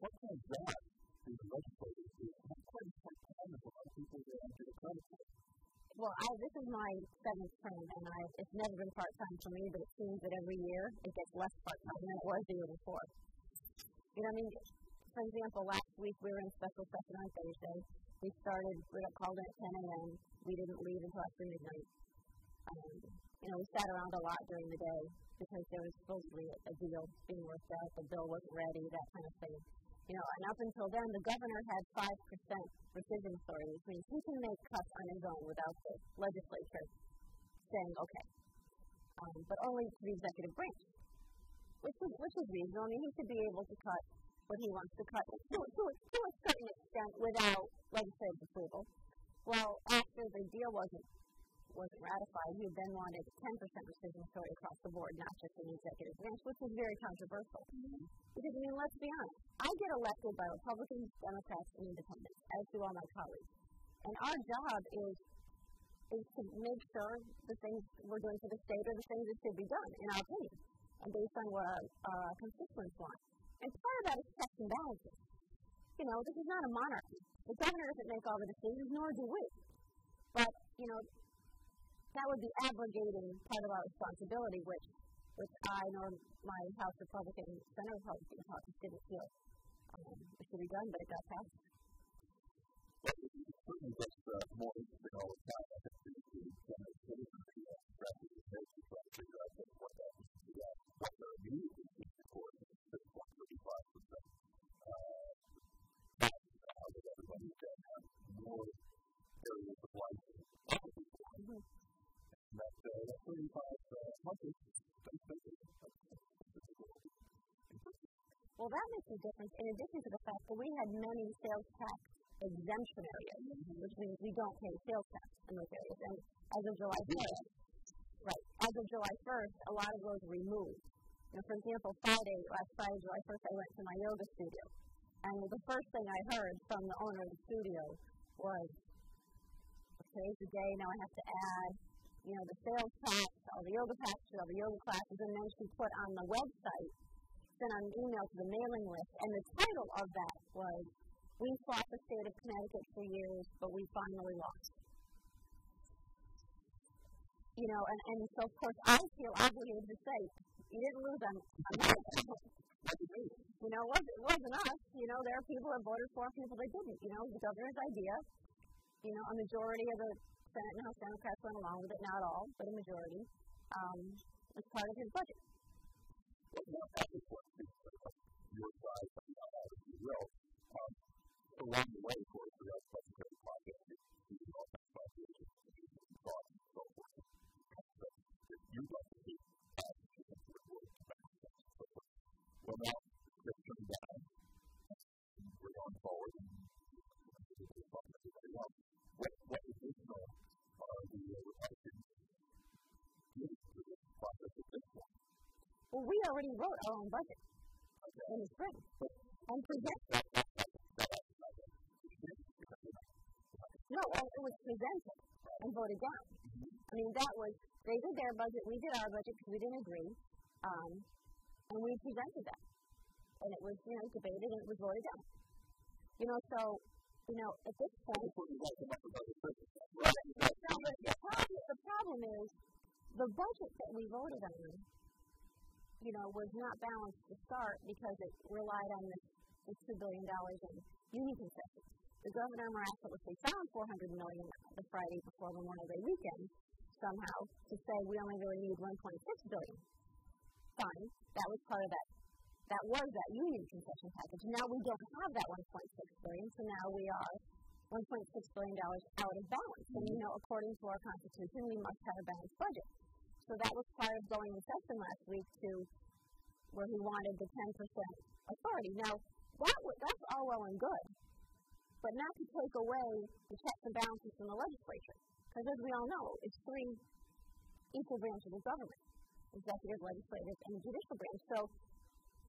what kind of job do the legislators do? That's quite common for a lot of people that don't get a credit for it. Well, this is my 7th term, and it's never been part-time for me, but it seems that every year it gets less part-time than it was the year before. You know, I mean, for example, last week we were in special session on Thursday. We got called in at 10 a.m. We didn't leave until after midnight. You know, we sat around a lot during the day because there was supposed to be a deal being worked out, the bill wasn't ready, that kind of thing. You know, and up until then, the governor had 5% rescission authority, which means he can make cuts on his own without the legislature saying, okay. But only to the executive branch, which is reasonable. I mean, he should be able to cut what he wants to cut to a certain extent without legislative approval. Well, after the deal wasn't ratified, he then wanted 10% rescission authority across the board, not just in the executive branch, which was very controversial. Because, I mean, let's be honest, I get elected by Republicans, Democrats, and Independents, as do all my colleagues. And our job is to make sure the things we're doing for the state are the things that should be done, in our opinion, and based on what our constituents want. And part of that is checks and balances. You know, this is not a monarchy. The governor doesn't make all the decisions, nor do we. But, you know, that would be abrogating part of our responsibility, which I nor my House Republican, Senate Republican caucus didn't feel it should be done, but it got passed. Well, it certainly gets more interesting all the time. I think the Senate citizens practice the state to try to figure out what that means to them. What their immediate issues, of course, is 6.35%. That everybody can have more areas of life than ever before. That 35 months is well, that makes a difference in addition to the fact that we had many sales tax exemption areas, which means we don't pay sales tax in those areas. And as of July 1st, July 1st, a lot of those were removed. You know, for example, last Friday, July 1st, I went to my yoga studio. And the first thing I heard from the owner of the studio was, today's the day, now I have to add, you know, the sales tax, all the yoga packages, all the yoga classes, and then she put on the website, sent on an email to the mailing list, and the title of that was, "We fought the state of Connecticut for years, but we finally lost." You know, and so of course I feel obligated to say, you didn't lose on that. You know, it wasn't us. You know, there are people that voted for, people that didn't. You know, the governor's idea, you know, a majority of the Senate and House Democrats went along with it, not all, but a majority, was part of his budget. Well, now, that is what your side of the aisle, if you will. Along the way, of course, we have such a great project, using all kinds of ideas and thoughts and so forth. But if you'd like to see well, now, let's turn down. We're going forward. What additional are the Republicans doing to this process at this point? Well, we already wrote our own budget in the spring and presented. No, it was presented and voted down. I mean, they did their budget, we did our budget because we didn't agree. And we presented that. And it was, you know, debated and it was voted down. You know, so, you know, at this point, the problem is the budget that we voted on, you know, was not balanced to start because it relied on this $2 billion in union concessions. The governor miraculously found $400 million the Friday before Memorial Day weekend somehow to say we only really need $1.6 billion. Fine, that was part of that. That was that union concession package. Now we don't have that $1.6 billion, so now we are $1.6 billion out of balance. And, you know, according to our Constitution, we must have a balanced budget. So that was part of going in session last week to where he wanted the 10% authority. Now, that's all well and good, but not to take away the checks and balances from the legislature. Because as we all know, it's three equal branches of government: executive, legislative, and the judicial branch. So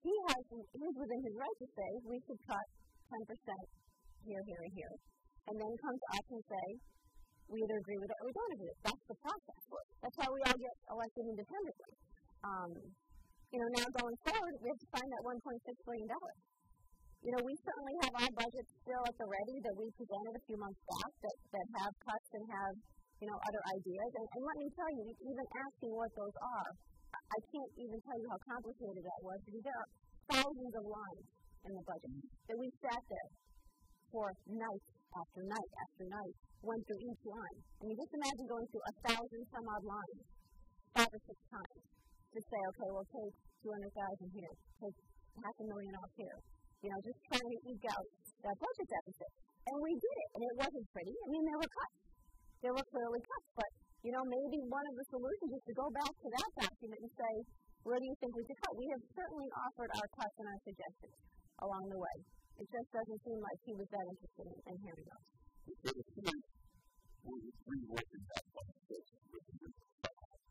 he's within his right to say we should cut 10% here, here, and here, and then come to us and say we either agree with it or we don't agree with it. That's the process. That's how we all get elected independently. You know, now going forward, we have to find that $1.6 billion. We certainly have our budget still at the ready that we presented a few months back that have cuts and have, other ideas. And let me tell you, even asking what those are, I can't even tell you how complicated that was, because there are thousands of lines in the budget that we sat there for night after night after night, went through each line. I mean, just imagine going through 1,000 some odd lines 5 or 6 times to say, okay, we'll take 200,000 here, take $500,000 off here. Just trying to eke out that budget deficit. And we did it, and it wasn't pretty. I mean, there were cuts. There were clearly cuts, but, maybe one of the solutions is to go back to that document and say, where do you think we could cut? We have certainly offered our cuts and our suggestions along the way. It just doesn't seem like he was that interested in hearing those.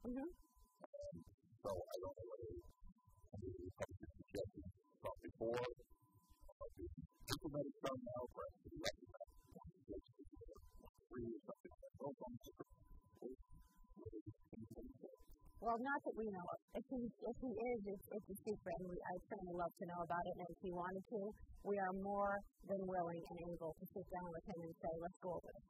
Mm-hmm. So I don't know whether the Republican suggestions from before implemented some now, perhaps to the rest of that, or something like that. Well, not that we know of. If he is, it's a secret, and I'd certainly love to know about it, and if he wanted to, we are more than willing and able to sit down with him and say, let's go over it,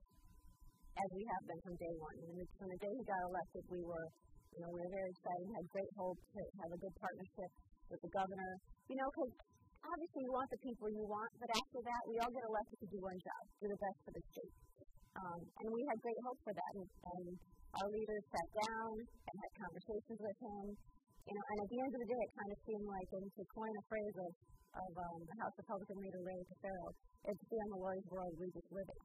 as we have been from day one. And from the day he got elected, we were very excited, had great hope to have a good partnership with the governor, because obviously you want the people you want, but after that, we all get elected to do one job, do the best for the state. And we had great hope for that, and our leaders sat down and had conversations with him, and at the end of the day, it kind of seemed like, and to coin a phrase of the House Republican leader, Ray Casero, it's the Lori's world we just live in.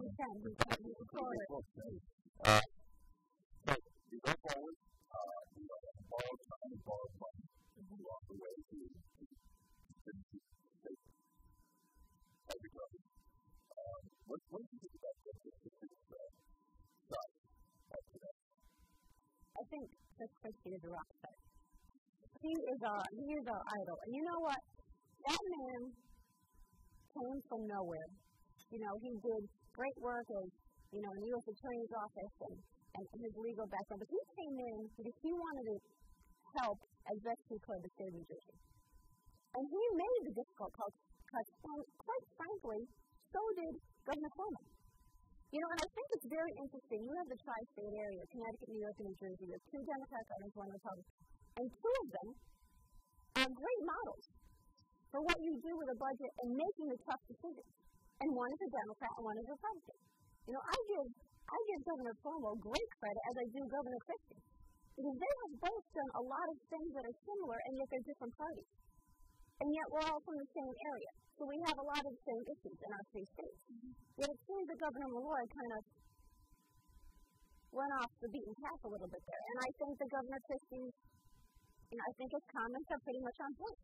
We can. So, we go forward, borrow time and borrow money along the way to state as it goes. What do you think about this side after that? I think Chris Christie is a rock star. He is our idol. And you know what? That man came from nowhere. He did great work as, in the U.S. Attorney's Office and his legal background. But he came in because he wanted to help as best he could the state of New Jersey. And he made the difficult cuts, and quite frankly, so did Governor Cuomo. And I think it's very interesting. You have the tri-state area, Connecticut, New York, and New Jersey. You have 2 Democrat governors, 1 Republican. And 2 of them are great models for what you do with a budget and making the tough decisions. And one is a Democrat and one is a Republican. I give Governor Cuomo great credit, as I do Governor Christie, because they have both done a lot of things that are similar, and yet they're different parties. And yet we're all from the same area. So we have a lot of the same issues in our 3 states. Yet it seems that Governor Malloy kind of went off the beaten path a little bit there. And I think that Governor Christie, I think his comments are pretty much on point.